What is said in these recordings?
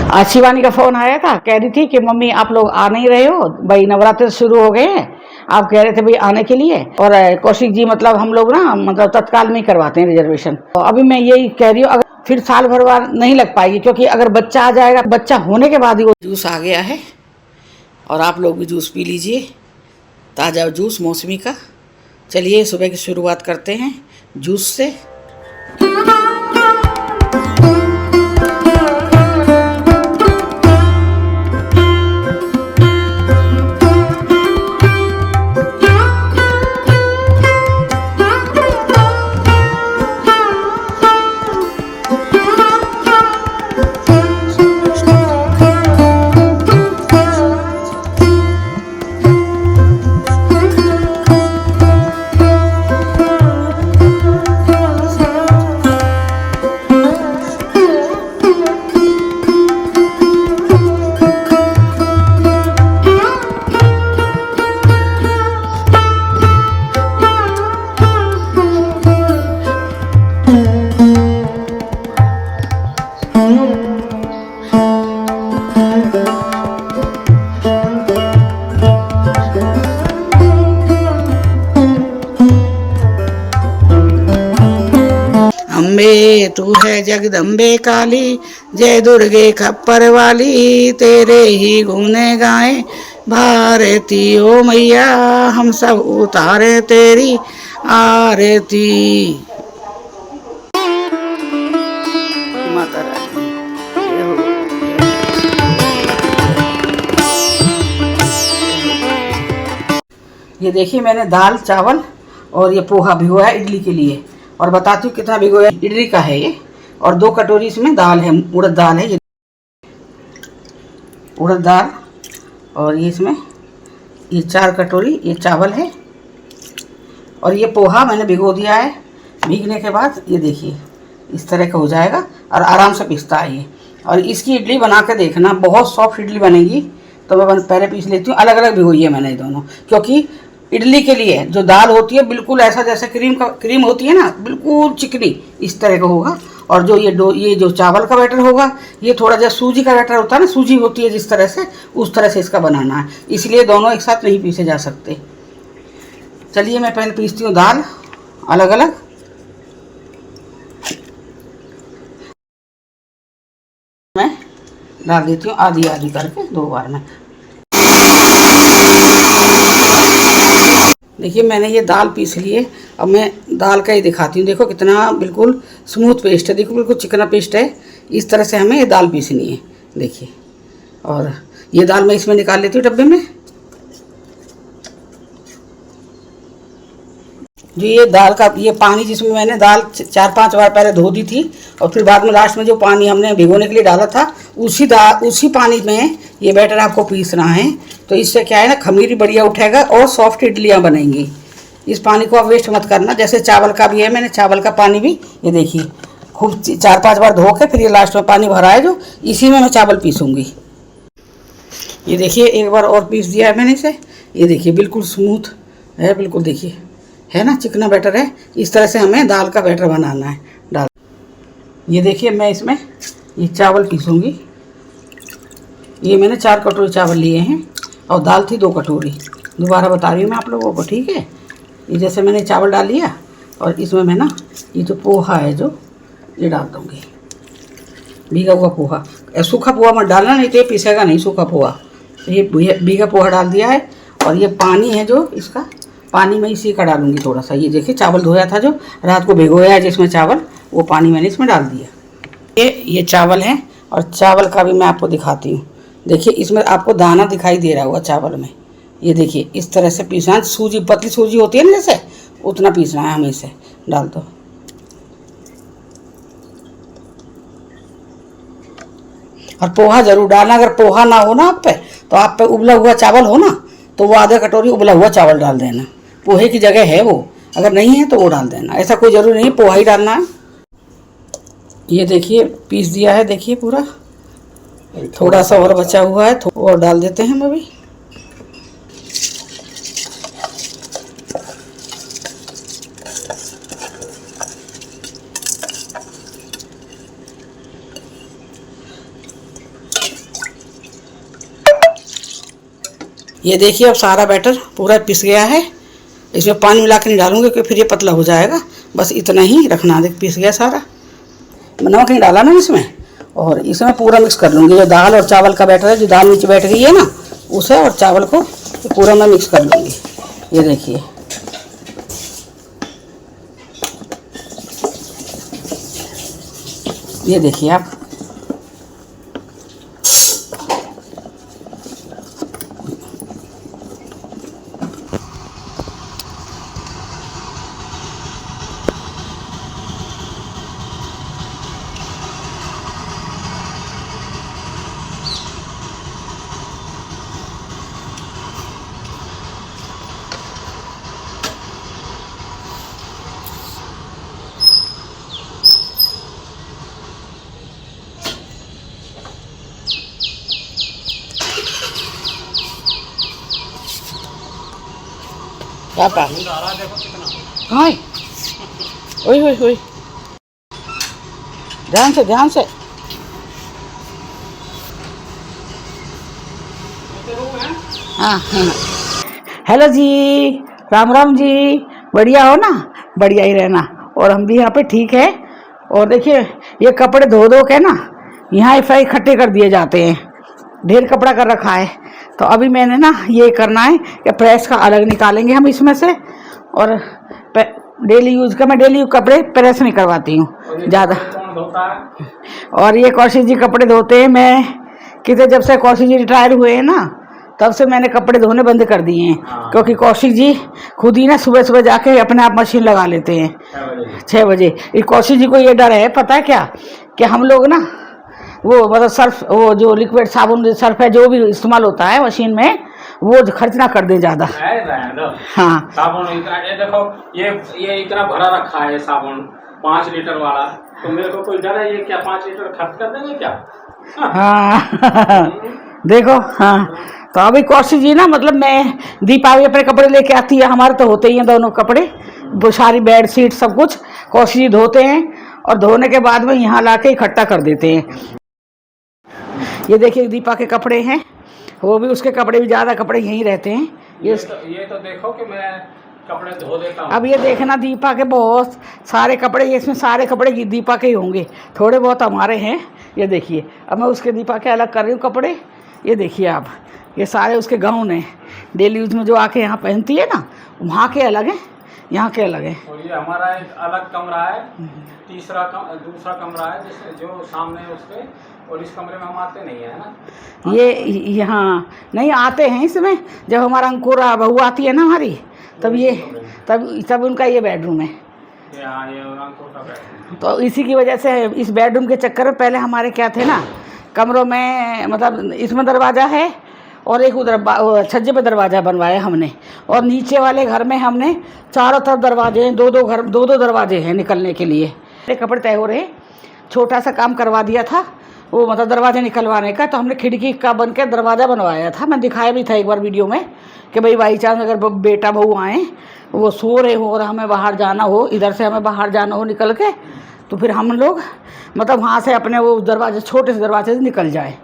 आज शिवानी का फोन आया था, कह रही थी कि मम्मी आप लोग आ नहीं रहे हो, भाई नवरात्र शुरू हो गए हैं, आप कह रहे थे भाई आने के लिए। और कौशिक जी मतलब हम लोग ना मतलब तत्काल में ही करवाते हैं रिजर्वेशन। तो अभी मैं यही कह रही हूँ, अगर फिर साल भर बाद नहीं लग पाएगी, क्योंकि अगर बच्चा आ जाएगा, बच्चा होने के बाद ही वो जूस आ गया है। और आप लोग भी जूस पी लीजिए, ताज़ा जूस मौसमी का। चलिए सुबह की शुरुआत करते हैं जूस से। अम्बे तू है जगदम्बे काली, जय दुर्गे खप्पर वाली, तेरे ही गुने गाए भारती ओ मैया, हम सब उतारे तेरी आरती। माता रानी ये देखिए, मैंने दाल चावल और ये पोहा भिगोया है इडली के लिए। और बताती हूँ कितना भिगोया, इडली का है ये। और 2 कटोरी इसमें दाल है, उड़द दाल है ये, उड़द दाल। और ये इसमें ये 4 कटोरी ये चावल है। और ये पोहा मैंने भिगो दिया है। भीगने के बाद ये देखिए इस तरह का हो जाएगा और आराम से पिसता है ये। और इसकी इडली बना के देखना, बहुत सॉफ्ट इडली बनेगी। तो मैं पहले पीस लेती हूँ, अलग अलग भिगोई है मैंने दोनों, क्योंकि इडली के लिए जो दाल होती है बिल्कुल ऐसा जैसे क्रीम होती है ना, बिल्कुल चिकनी इस तरह का होगा। और जो ये जो चावल का बैटर होगा, ये थोड़ा जैसा सूजी का बैटर होता है ना, सूजी होती है जिस तरह से, उस तरह से इसका बनाना है। इसलिए दोनों एक साथ नहीं पीसे जा सकते। चलिए मैं पहले पीसती हूँ दाल अलग अलग। मैं डाल देती हूँ आधी आधी करके 2 बार में। देखिए मैंने ये दाल पीस ली है। अब मैं दाल का ही दिखाती हूँ। देखो कितना बिल्कुल स्मूथ पेस्ट है, देखो बिल्कुल चिकना पेस्ट है। इस तरह से हमें ये दाल पीसनी है, देखिए। और ये दाल मैं इसमें निकाल लेती हूँ डब्बे में। जो ये दाल का ये पानी, जिसमें मैंने दाल 4-5 बार पहले धो दी थी, और फिर बाद में लास्ट में जो पानी हमने भिगोने के लिए डाला था, उसी पानी में ये बैटर आपको पीसना है। तो इससे क्या है ना, खमीरी बढ़िया उठेगा और सॉफ्ट इडलियाँ बनेंगी। इस पानी को आप वेस्ट मत करना। जैसे चावल का भी है, मैंने चावल का पानी भी ये देखिए खूब 4-5 बार धो के फिर ये लास्ट में पानी भरा है, जो इसी में मैं चावल पीसूँगी। ये देखिए एक बार और पीस दिया है मैंने इसे। ये देखिए बिल्कुल स्मूथ है, बिल्कुल देखिए है ना, चिकना बैटर है। इस तरह से हमें दाल का बैटर बनाना है। दाल ये देखिए मैं इसमें ये चावल पीसूँगी। ये मैंने 4 कटोरी चावल लिए हैं और दाल थी 2 कटोरी। दोबारा बता रही हूँ मैं आप लोगों को, ठीक है। ये जैसे मैंने चावल डाल लिया, और इसमें मैं ना ये जो पोहा है जो ये डाल दूँगी, भीगा हुआ पोहा। सूखा पोहा मत डालना, नहीं तो ये पीसेगा नहीं सूखा पोहा। तो ये भीगा पोहा डाल दिया है। और ये पानी है जो इसका, पानी में इसी का डालूंगी थोड़ा सा। ये देखिए चावल धोया था जो रात को भिगोया है जिसमें चावल, वो पानी मैंने इसमें डाल दिया। ये चावल है। और चावल का भी मैं आपको दिखाती हूँ। देखिए इसमें आपको दाना दिखाई दे रहा होगा चावल में। ये देखिए इस तरह से पीसना है। सूजी, पतली सूजी होती है ना जैसे, उतना पीसना है हमें। इसे डाल दो। और पोहा ज़रूर डालना। अगर पोहा ना हो ना आप पे, तो आप पे उबला हुआ चावल हो ना, तो वो आधा कटोरी उबला हुआ चावल डाल देना। पोहे की जगह है वो, अगर नहीं है तो वो डाल देना। ऐसा कोई ज़रूरी नहीं पोहा ही डालना है। ये देखिए पीस दिया है, देखिए पूरा। थोड़ा सा और बचा हुआ है, और डाल देते हैं हम अभी। ये देखिए अब सारा बैटर पूरा पिस गया है। इसमें पानी मिला के नहीं डालूंगी क्योंकि फिर ये पतला हो जाएगा। बस इतना ही रखना। देख पिस गया सारा। नमक नहीं डाला ना इसमें। और इसमें पूरा मिक्स कर लूँगी। जो दाल और चावल का बैटर है, जो दाल नीचे बैठ गई है ना, उसे और चावल को पूरा मैं मिक्स कर लूँगी। ये देखिए, ये देखिए आप। क्या पा हाँ, ओए ओए ओए, ध्यान से ध्यान से। हाँ हाँ। हेलो जी, राम राम जी। बढ़िया हो ना? बढ़िया ही रहना। और हम भी यहाँ पे ठीक है। और देखिए, ये कपड़े धो धो के ना यहाँ इकट्ठे कर दिए जाते हैं। ढेर कपड़ा कर रखा है। तो अभी मैंने ना ये करना है कि प्रेस का अलग निकालेंगे हम इसमें से। और डेली यूज का, मैं डेली कपड़े प्रेस नहीं करवाती हूँ ज़्यादा। और ये कौशिक जी कपड़े धोते हैं। मैं कितने, जब से कौशिक जी रिटायर हुए हैं ना, तब से मैंने कपड़े धोने बंद कर दिए हैं। क्योंकि कौशिक जी खुद ही ना सुबह सुबह जाके अपने आप मशीन लगा लेते हैं 6 बजे। ये कौशिक जी को ये डर है, पता है क्या, कि हम लोग ना वो मतलब सर्फ, वो जो लिक्विड साबुन सर्फ है जो भी इस्तेमाल होता है मशीन में, वो खर्च ना कर दें ज्यादा। हाँ, साबुन ये देखो, ये इतना भरा रखा है साबुन 5 लीटर वाला। तो मेरे को कोई डर है ये क्या 5 लीटर खर्च कर देंगे क्या? हाँ देखो। हाँ, तो अभी कौशिक जी ना, मतलब मैं दीपा भी अपने कपड़े लेके आती है। हमारे तो होते ही हैं दोनों कपड़े, वो सारी बेड शीट सब कुछ कौशिक जी धोते हैं। और धोने के बाद में यहाँ ला के इकट्ठा कर देते हैं। ये देखिए दीपा के कपड़े हैं, वो भी, उसके कपड़े भी, ज़्यादा कपड़े यहीं रहते हैं। ये तो देखो कि मैं कपड़े धो देता हूँ। अब ये देखना, दीपा के बहुत सारे कपड़े, ये इसमें सारे कपड़े दीपा के ही होंगे, थोड़े बहुत हमारे हैं। ये देखिए, अब मैं उसके दीपा के अलग कर रही हूँ कपड़े। ये देखिए आप, ये सारे उसके गाउन हैं डेली यूज में, जो आके यहाँ पहनती है ना, वहाँ के अलग हैं, यहाँ के अलग हैं। और ये हमारा एक अलग कमरा है, दूसरा कमरा है जो सामने है उसके। और इस कमरे में हम आते नहीं है ना। ये यहाँ नहीं आते हैं इसमें। जब हमारा अंकुर बहू आती है ना हमारी, तब ये तब उनका ये बेडरूम है। ये अंकुर का बेडरूम। तो इसी की वजह से इस बेडरूम के चक्कर में पहले हमारे क्या थे ना, कमरों में, मतलब इसमें दरवाज़ा है और एक उधर छज्जे पे दरवाज़ा बनवाया हमने। और नीचे वाले घर में हमने चारों तरफ दरवाजे हैं, दो दरवाजे हैं निकलने के लिए। कपड़े तय हो रहे, छोटा सा काम करवा दिया था वो, मतलब दरवाज़ा निकलवाने का। तो हमने खिड़की का बन के दरवाज़ा बनवाया था। मैं दिखाया भी था एक बार वीडियो में कि भाई बाई चांस अगर बेटा बहू आए, वो सो रहे हो और हमें बाहर जाना हो, इधर से हमें बाहर जाना हो निकल के, तो फिर हम लोग मतलब वहाँ से अपने वो दरवाजे, छोटे से दरवाजे से निकल जाए।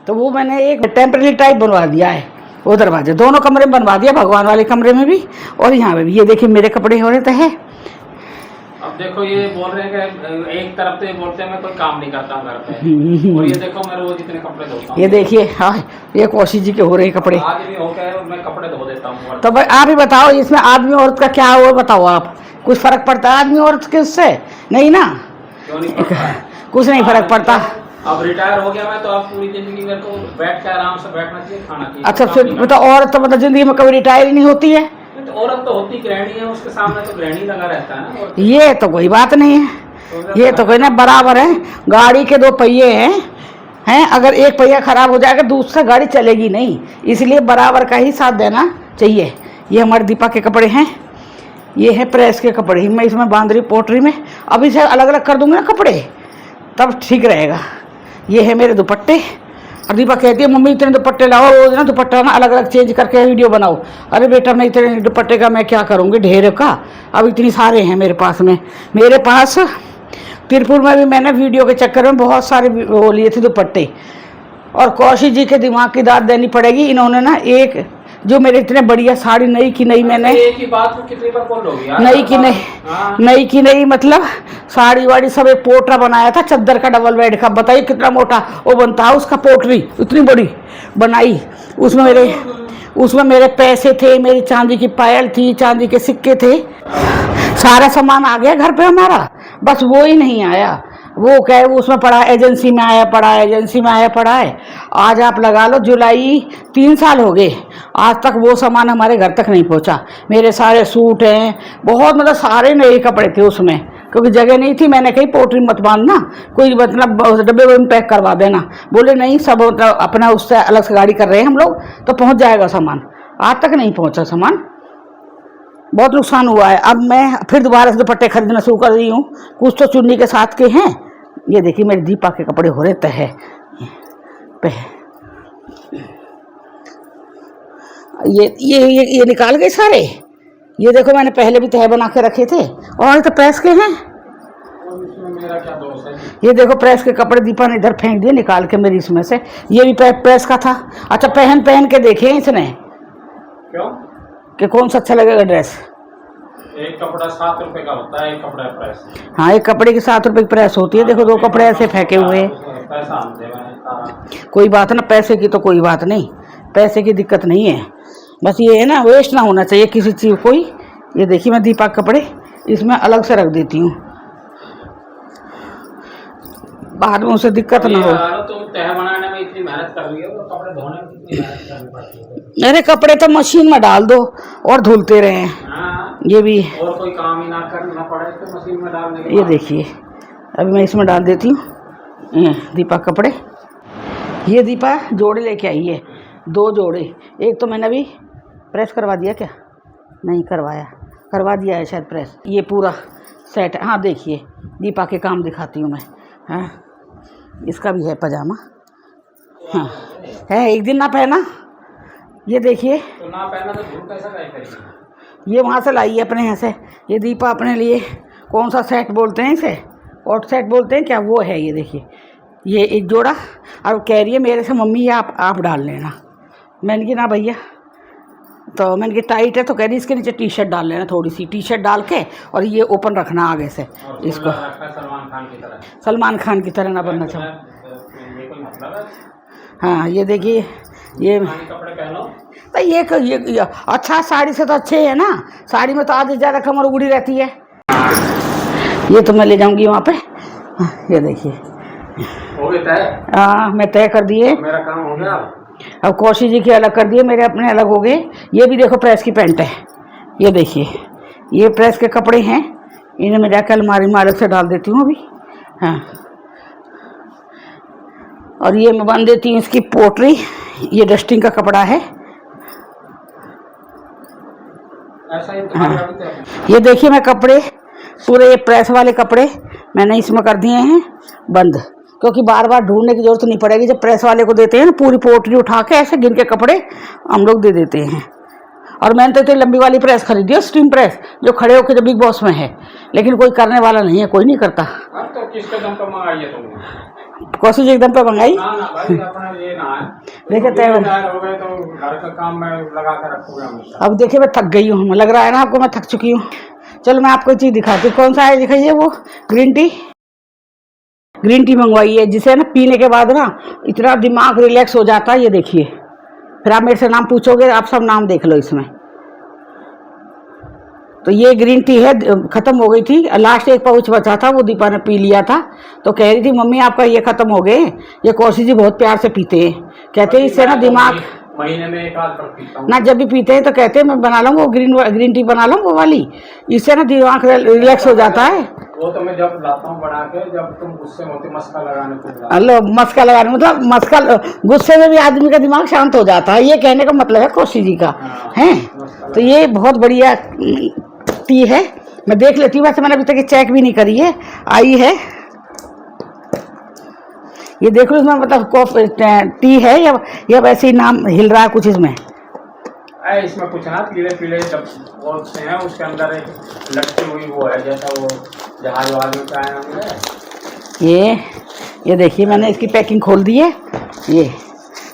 तो वो मैंने एक टेम्परेरी टाइप बनवा दिया है। वो दरवाजे दोनों कमरे में बनवा दिया, भगवान वाले कमरे में भी और यहाँ पे भी। ये देखिए मेरे कपड़े हो रहे थे। अब देखो, ये बोल रहे हैं कि एक तरफ तो ये बोलते हैं मैं कोई काम नहीं करता हूँ घर पे। और ये देखो मैं रोज इतने कपड़े धोता हूँ। ये देखिए, हाँ, ये कौशिक जी के हो रहे हैं कपड़े। आदमी हो गए और मैं कपड़े धो देता हूँ। तो भाई आप ही बताओ, इसमें आदमी औरत का क्या हो, बताओ आप। कुछ फर्क पड़ता है आदमी औरत के उससे? नहीं ना, क्यों नहीं पड़ता? कुछ नहीं फर्क पड़ता। अब रिटायर हो गया मैं, तो अब पूरी जिंदगी मेरे को बैठ के आराम से बैठना चाहिए, खाना चाहिए। अच्छा, फिर मतलब औरत तो मतलब जिंदगी में कभी रिटायर ही नहीं होती है। तो औरत तो होती गृहिणी है, उसके सामने तो गृहिणी लगा रहता है ना। ये तो कोई बात नहीं है, ये तो कोई ना, बराबर है। गाड़ी के 2 पहिए हैं, अगर एक पहिया खराब हो जाएगा दूसरा गाड़ी चलेगी नहीं, इसलिए बराबर का ही साथ देना चाहिए। ये हमारे दीपा के कपड़े हैं, ये है प्रेस के कपड़े। मैं इसमें बांध रही पोटरी में। अभी से अलग अलग कर दूंगी ना कपड़े, तब ठीक रहेगा। ये है मेरे दुपट्टे। और दीपा कहती है मम्मी इतने दुपट्टे लाओ, रोज ना दुपट्टा ना अलग अलग चेंज करके वीडियो बनाओ। अरे बेटा, मैं इतने दुपट्टे का मैं क्या करूँगी, ढेर का। अब इतनी सारे हैं मेरे पास में। मेरे पास तिरपुर में भी मैंने वीडियो के चक्कर में बहुत सारे वो लिए थे दुपट्टे। और कौशिक जी के दिमाग की दाद देनी पड़ेगी, इन्होंने ना एक जो मेरे इतने बढ़िया साड़ी नई की नई मैंने एक ही बात को कितनी बार बोल लोगी यार? नई की नई हाँ। नई की नई मतलब साड़ी वाड़ी सब एक पोटरा बनाया था चद्दर का डबल बेड का, बताइए कितना मोटा वो बनता है उसका पोटरी, इतनी बड़ी बनाई। उसमें मेरे पैसे थे, मेरी चांदी की पायल थी, चांदी के सिक्के थे, सारा सामान आ गया घर पे हमारा। बस वो ही नहीं आया, वो क्या है, वो उसमें पड़ा है, एजेंसी में आया पड़ा है, एजेंसी में आया पड़ा है। आज आप लगा लो जुलाई 3 साल हो गए, आज तक वो सामान हमारे घर तक नहीं पहुंचा। मेरे सारे सूट हैं, बहुत मतलब सारे नए कपड़े थे उसमें, क्योंकि जगह नहीं थी। मैंने कही पोटरी मत बांधना, कोई मतलब डब्बे में पैक करवा देना। बोले नहीं, सब मतलब अपना उससे अलग से गाड़ी कर रहे हैं हम लोग, तो पहुंच जाएगा सामान। आज तक नहीं पहुंचा सामान, बहुत नुकसान हुआ है। अब मैं फिर दोबारा से दुपट्टे खरीदना शुरू कर रही हूँ, कुछ तो चुन्नी के साथ के हैं। ये देखिए मेरी दीपा के कपड़े हो रहे तह ये निकाल गए सारे। ये देखो मैंने पहले भी तह बना के रखे थे, और तो प्रेस के हैं। मेरा क्या दोष है? ये देखो प्रेस के कपड़े दीपा ने इधर फेंक दिए निकाल के मेरी इसमें से। ये भी प्रेस का था। अच्छा पहन के देखे इसने क्यों कि कौन सा अच्छा लगेगा ड्रेस। एक कपड़ा 7 रुपए का होता है, एक कपड़ा प्रेस। हाँ, एक कपड़े की 7 रुपए की प्रेस होती है। देखो 2 कपड़े ऐसे फेंके हुए हैं। पैसा हम देंगे। कोई बात ना, पैसे की तो कोई बात नहीं, पैसे की दिक्कत नहीं है। बस ये है ना, वेस्ट ना होना चाहिए किसी चीज़ कोई। ये देखिए मैं दीपा कपड़े इसमें अलग से रख देती हूँ, बाद में उसे दिक्कत ना हो। तुम तह बनाने में इतनी मेहनत कर रही हो, तो कपड़े धोने में कितनी मेहनत करनी पड़ती है? अरे कपड़े तो मशीन में डाल दो और धुलते रहे। हाँ, ये भी और कोई काम ही ना करना पड़े तो मशीन में डालने के ये बाद। देखिए अभी मैं इसमें डाल देती हूँ। ये दीपा कपड़े, ये दीपा जोड़े लेके आई है, 2 जोड़े। एक तो मैंने अभी प्रेस करवा दिया, क्या नहीं करवाया, करवा दिया है शायद प्रेस। ये पूरा सेट है। हाँ देखिए दीपा के काम दिखाती हूँ मैं। हाँ इसका भी है पजामा। हाँ है, एक दिन ना पहना। ये देखिए तो ना पहना तो धूप कैसा गए करेगी? ये वहाँ से लाई है अपने यहाँ से। ये दीपा अपने लिए कौन सा सेट बोलते हैं इसे, कॉट सेट बोलते हैं क्या, वो है। ये देखिए ये एक जोड़ा, और कह रही है मेरे से मम्मी ये आप डाल लेना। मैंने कहा ना भैया, तो मैंने कहा टाइट है, तो कह रही इसके नीचे टी शर्ट डाल लेना, थोड़ी सी टी शर्ट डाल के, और ये ओपन रखना आगे से इसको। सलमान खान की तरह ना बनना चाहूँ। ये कोई मतलब है? हाँ ये देखिए ये कपड़े पहनो तो ये अच्छा, साड़ी से तो अच्छे है ना। साड़ी में तो आधी ज़्यादा कमर उगड़ी रहती है। ये तो मैं ले जाऊंगी वहाँ पे। ये देखिए हो गया तय? हाँ मैं तय कर दिए। मेरा काम हो गया। अब कौशी जी के अलग कर दिए, मेरे अपने अलग हो गए। ये भी देखो प्रेस की पैंट है। ये देखिए ये प्रेस के कपड़े हैं, इन्हें मैं जाकर अलमारी में अलग से डाल देती हूँ अभी। हाँ और ये मैं बांध देती हूँ इसकी पोटरी। ये डस्टिंग का कपड़ा है। ऐसा ही हाँ ये देखिए मैं कपड़े पूरे, ये प्रेस वाले कपड़े मैंने इसमें कर दिए हैं बंद, क्योंकि बार बार ढूंढने की जरूरत नहीं पड़ेगी। जब प्रेस वाले को देते हैं ना, पूरी पोटरी उठा के ऐसे गिन के कपड़े हम लोग दे देते हैं। और मैंने तो इतनी लंबी वाली प्रेस खरीदी है, स्टीम प्रेस, जो खड़े होकर जो बिग बॉस में है, लेकिन कोई करने वाला नहीं है, कोई नहीं करता। तो किसके दम पर मंगाई है तुमने? कोशिश एकदम पे मंगाई। ना ना भाई, अपना ये ना है। देखिए तय हो गए तो घर का काम मैं लगा कर रखूंगा हमेशा। अब देखिए मैं थक गई हूँ, लग रहा है ना आपको मैं थक चुकी हूँ। चलो मैं आपको चीज़ दिखाती हूँ। कौन सा है दिखाइए, वो ग्रीन टी मंगवाई है, जिसे ना पीने के बाद ना इतना दिमाग रिलैक्स हो जाता है। ये देखिए, फिर आप मेरे से नाम पूछोगे, आप सब नाम देख लो इसमें। तो ये ग्रीन टी है, ख़त्म हो गई थी, लास्ट एक पाउच बचा था, वो दीपा ने पी लिया था। तो कह रही थी मम्मी आपका ये ख़त्म हो गए। ये कौशी जी बहुत प्यार से पीते हैं, कहते हैं इससे ना दिमाग, महीने में 1 आध पीता हूं ना जब भी पीते हैं तो कहते हैं मैं बना लूँ वो ग्रीन टी बना लूँ वो वाली, इससे ना दिमाग रिलैक्स हो जाता है। वो तो मैं जब लाता हूँ बना के, जब तुम गुस्से में होते मस्का लगाने को। हेलो, मस्का लगाने मतलब मस्का, गुस्से में भी आदमी का दिमाग शांत हो जाता है, ये कहने का मतलब है कौशी जी का। है तो ये बहुत बढ़िया टी है, मैं देख लेती हूँ। वैसे मैंने अभी तक चेक भी नहीं करी है, आई है। ये देख लो इसमें मतलब कॉफी टी है या वैसे ही नाम हिल रहा है कुछ इसमें। इसमें कुछ ना, पीले पीले जब बोलते हैं उसके अंदर एक लटकी हुई वो है, जैसा वो जहाज वाले में आए होंगे। ये देखिए मैंने इसकी पैकिंग खोल दी है,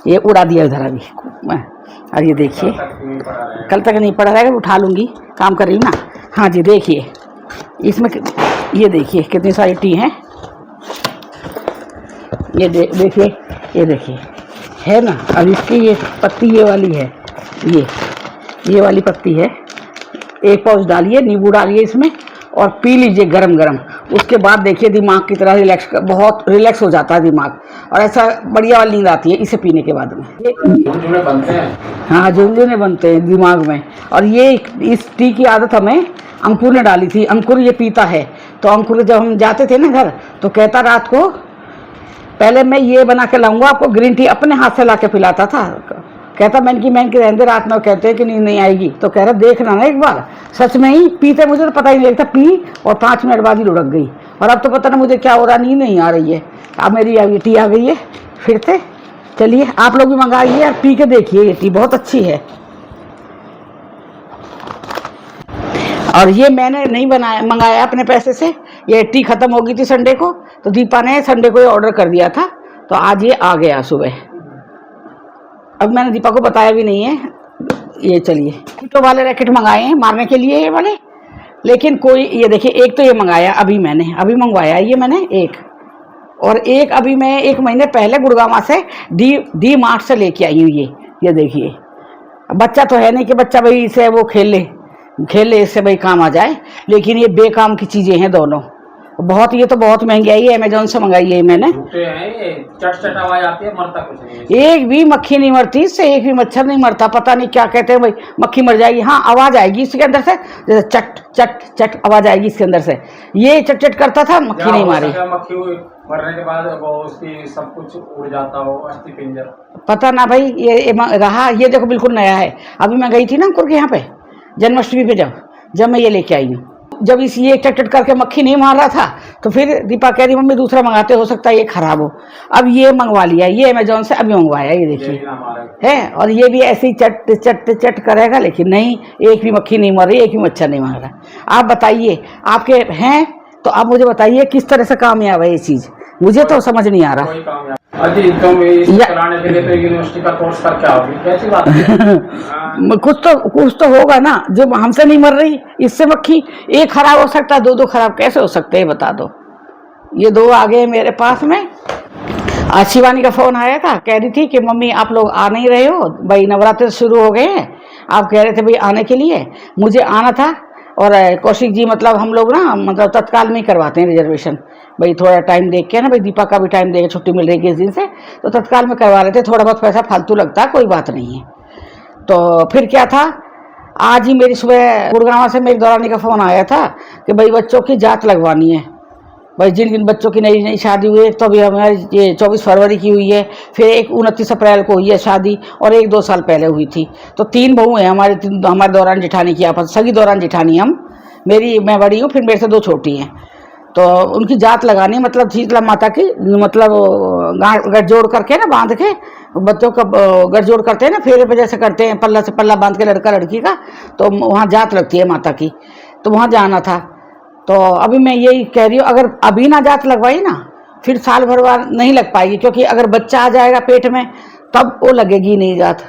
ये उड़ा दिया इधर अभी। और ये देखिए कल तक नहीं पड़ा रहेगा। कल तक नहीं पड़ा रहेगा, उठा लूँगी, काम कर रही हूँ ना। हाँ जी देखिए इसमें ये देखिए कितनी सारी टी हैं। ये देखिए ये देखिए है ना। अब इसकी ये पत्ती ये वाली है, ये वाली पत्ती है। एक पाउच डालिए, नींबू डालिए इसमें और पी लीजिए गरम गरम। उसके बाद देखिए दिमाग की तरह बहुत रिलैक्स हो जाता है दिमाग, और ऐसा बढ़िया वाली नींद आती है इसे पीने के बाद में। झुनझुने बनते हैं। हाँ झुनझुने बनते हैं दिमाग में। और ये इस टी की आदत हमें अंकुर ने डाली थी। अंकुर ये पीता है, तो अंकुर जब हम जाते थे ना घर तो कहता रात को पहले मैं ये बना के लाऊंगा आपको, ग्रीन टी अपने हाथ से ला के पिलाता था। कहता मैंने की रहते रात में कहते हैं कि नींद नहीं आएगी, तो कह रहा देखना ना एक बार। सच में ही पीते, मुझे तो पता ही नहीं लगता, पी और 5 मिनट बाद ही लुढ़क गई। और अब तो पता नहीं मुझे क्या हो रहा, नींद नहीं आ रही है। अब मेरी अभी टी आ गई है फिर से। चलिए आप लोग भी मंगाइए और पी के देखिए, ये टी बहुत अच्छी है। और ये मैंने नहीं मंगाया अपने पैसे से, ये टी खत्म हो गई थी संडे को, तो दीपा ने संडे को ये ऑर्डर कर दिया था, तो आज ये आ गया सुबह। अब मैंने दीपा को बताया भी नहीं है। ये चलिए कीटो वाले रैकेट मंगाए हैं मारने के लिए ये वाले, लेकिन कोई ये देखिए एक तो ये मंगाया अभी मंगवाया ये मैंने एक, और एक अभी मैं 1 महीने पहले गुड़गांव से डी मार्ट से लेके आई हूँ। ये देखिए बच्चा तो है नहीं कि बच्चा भाई इसे वो खेल ले इससे भाई काम आ जाए, लेकिन ये बेकाम की चीज़ें हैं दोनों। बहुत, ये तो बहुत महंगी आई है, अमेजोन से मंगाई है मैंने। चट आवाज आती है, मरता कुछ नहीं। एक भी मक्खी नहीं मरती इससे, एक भी मच्छर नहीं मरता। पता नहीं क्या कहते हैं भाई, मक्खी मर जाएगी। हाँ आवाज आएगी इसके अंदर से, जैसे चट चट चट आवाज आएगी इसके अंदर से। ये चट चट करता था, मक्खी नहीं मारी। मक्खी मरने के बाद वो उसकी सब कुछ उड़ जाता हो, अस्थि पिंजर। पता ना भाई ये रहा। ये देखो बिल्कुल नया है। अभी मैं गई थी ना अंकुर के यहाँ पे जन्माष्टमी पे, जब मैं ये लेके आई हूँ, जब इस ये चट करके मक्खी नहीं मार रहा था, तो फिर दीपा कह रही मम्मी दूसरा मंगाते, हो सकता है ये खराब हो। अब ये मंगवा लिया, ये अमेजोन से अभी मंगवाया, ये देखिए है। और ये भी ऐसे ही चट चट चट करेगा, लेकिन नहीं, एक भी मक्खी नहीं मर रही, एक भी मच्छर नहीं मार रहा। आप बताइए, आपके हैं तो आप मुझे बताइए किस तरह से कामयाब है ये चीज़, मुझे तो समझ नहीं आ रहा। अजी तुम चलाने के लिए तो यूनिवर्सिटी का कोर्स करके आओगी, कैसी बात है? कुछ तो होगा ना, जो हमसे नहीं मर रही इससे मक्खी। एक खराब हो सकता है, दो खराब कैसे हो सकते हैं बता दो। ये 2 आ गए मेरे पास में। आज शिवानी का फोन आया था, कह रही थी कि मम्मी आप लोग आ नहीं रहे हो भाई, नवरात्र शुरू हो गए हैं, आप कह रहे थे भाई आने के लिए। मुझे आना था, और कौशिक जी मतलब हम लोग ना मतलब तत्काल में ही करवाते हैं रिजर्वेशन भाई, थोड़ा टाइम देख के ना भाई, दीपा का भी टाइम देके, छुट्टी मिल रही है इस दिन से, तो तत्काल में करवा लेते। थोड़ा बहुत पैसा फालतू लगता है, कोई बात नहीं है। तो फिर क्या था, आज ही मेरी सुबह गुड़गांव से मेरी दौरानी का फ़ोन आया था कि भाई बच्चों की जांच लगवानी है भाई। जिन बच्चों की नई शादी हुई है, तो अभी हमारी ये 24 फरवरी की हुई है, फिर एक 29 अप्रैल को हुई है शादी, और एक 2 साल पहले हुई थी। तो 3 बहू हैं हमारे दौरान जेठानी की, आपस सगी दौरान जेठानी हम, मैं बड़ी हूँ, फिर मेरे से 2 छोटी हैं। तो उनकी जात लगानी, मतलब शीतला माता की, मतलब गठजोड़ करके ना बांध के बच्चों का गठजोड़ करते हैं ना, फेरे पे जैसे करते हैं, पल्ला से पल्ला बांध के लड़का लड़की का, तो वहाँ जात लगती है माता की, तो वहाँ जाना था। तो अभी मैं यही कह रही हूँ, अगर अभी ना जात लगवाई ना, फिर साल भर बाद नहीं लग पाएगी, क्योंकि अगर बच्चा आ जाएगा पेट में तब वो लगेगी नहीं जात,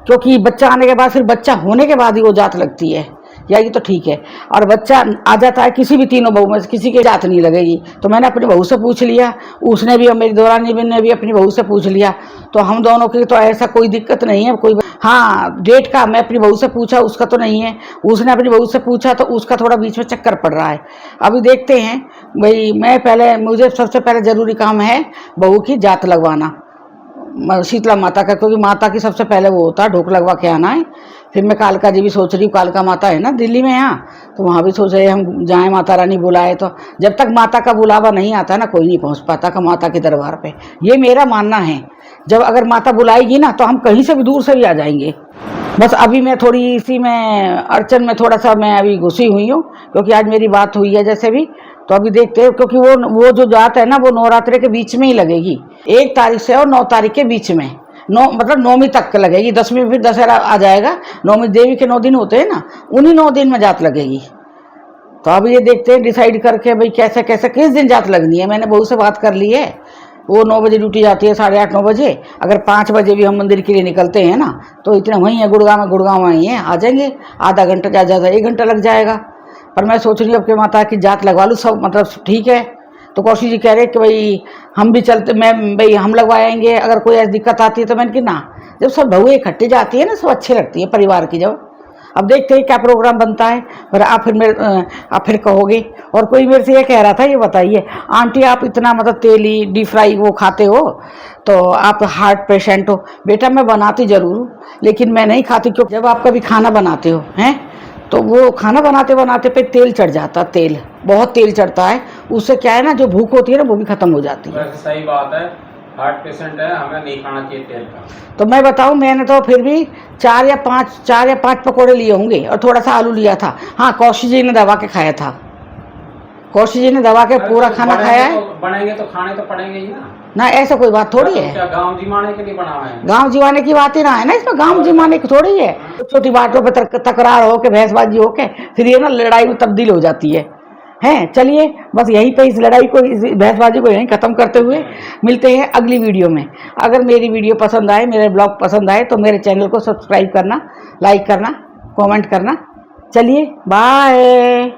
क्योंकि बच्चा आने के बाद, फिर बच्चा होने के बाद ही वो जात लगती है। या ये तो ठीक है, और बच्चा आ जाता है किसी भी 3 बहू में से किसी के जात नहीं लगेगी। तो मैंने अपनी बहू से पूछ लिया, उसने भी, और मेरी दौरानी बहन ने भी अपनी बहू से पूछ लिया, तो हम दोनों की तो ऐसा कोई दिक्कत नहीं है कोई। हाँ डेट का मैं अपनी बहू से पूछा, उसका तो नहीं है, उसने अपनी बहू से पूछा तो उसका थोड़ा बीच में चक्कर पड़ रहा है। अभी देखते हैं भाई, मुझे सबसे पहले ज़रूरी काम है बहू की जात लगवाना शीतला माता का, क्योंकि माता की सबसे पहले वो होता है ढोक लगवा के आना है। फिर मैं कालका जी भी सोच रही हूँ, कालका माता है ना दिल्ली में यहाँ, तो वहाँ भी सोच रहे हम जाएं, माता रानी बुलाए। तो जब तक माता का बुलावा नहीं आता ना, कोई नहीं पहुँच पाता का माता के दरबार पे, ये मेरा मानना है। जब अगर माता बुलाएगी ना, तो हम कहीं से भी दूर से भी आ जाएंगे। बस अभी मैं थोड़ी इसी में अड़चन में थोड़ा सा मैं अभी घुसी हुई हूँ, क्योंकि आज मेरी बात हुई है जैसे भी, तो अभी देखते हैं, क्योंकि वो जो जात है ना, वो नवरात्रे के बीच में ही लगेगी, 1 तारीख से और 9 तारीख के बीच में, मतलब 9वीं तक लगेगी। 10वीं फिर दशहरा आ जाएगा, 9वीं देवी के 9 दिन होते हैं ना, उन्हीं 9 दिन में जात लगेगी। तो अब ये देखते हैं डिसाइड करके भाई कैसे किस दिन जात लगनी है। मैंने बहू से बात कर ली है, वो 9 बजे ड्यूटी जाती है, 8:30-9 बजे। अगर 5 बजे भी हम मंदिर के लिए निकलते हैं ना, तो इतना वहीं है गुड़गांव में ही है, आ जाएंगे। आधा घंटा ज़्यादा 1 घंटा लग जाएगा। पर मैं सोच रही हूँ अब कि माता की जात लगवा लूँ, सब मतलब ठीक है। तो कौशिक जी कह रहे कि भाई हम भी चलते, भाई हम लगवाएंगे, अगर कोई ऐसी दिक्कत आती है तो मैंने कि ना, जब सब बहुएं इकट्ठी जाती है ना, सब अच्छी लगती है परिवार की। जब अब देखते हैं क्या प्रोग्राम बनता है। और आप फिर कहोगे। और कोई मेरे से ये कह रहा था, ये बताइए आंटी आप इतना मतलब तेली डीप फ्राई वो खाते हो, तो आप हार्ट पेशेंट हो। बेटा मैं बनाती ज़रूर हूँ, लेकिन मैं नहीं खाती, क्योंकि जब आप कभी खाना बनाते हो हैं, तो वो खाना बनाते बनाते पे तेल चढ़ जाता, तेल बहुत तेल चढ़ता है। उससे क्या है ना, जो भूख होती है ना वो भी खत्म हो जाती है। सही बात है, हार्ट पेशेंट है, हमें नहीं खाना चाहिए तेल का। तो मैं बताऊं, मैंने तो फिर भी 4 या 5 पकौड़े लिए होंगे और थोड़ा सा आलू लिया था। हाँ, कौशिक जी ने दबा के खाया था, कौशिक जी ने दबा के पूरा खाना खाया है। बनेंगे तो खाने तो पड़ेंगे ही ना, ऐसा कोई बात थोड़ी है। क्या गांव जिमाने के लिए बना हुआ है? गांव जिमाने की बात ही ना है ना इसमें, गांव जिमाने की थोड़ी है। छोटी बातों पे तकरार हो के, भैंसबाजी हो के, फिर ये ना लड़ाई में तब्दील हो जाती है। हैं, चलिए बस यहीं पे इस लड़ाई को, इस बहसबाजी को यहीं ख़त्म करते हुए मिलते हैं अगली वीडियो में। अगर मेरी वीडियो पसंद आए, मेरे ब्लॉग पसंद आए, तो मेरे चैनल को सब्सक्राइब करना, लाइक करना, कमेंट करना। चलिए बाय।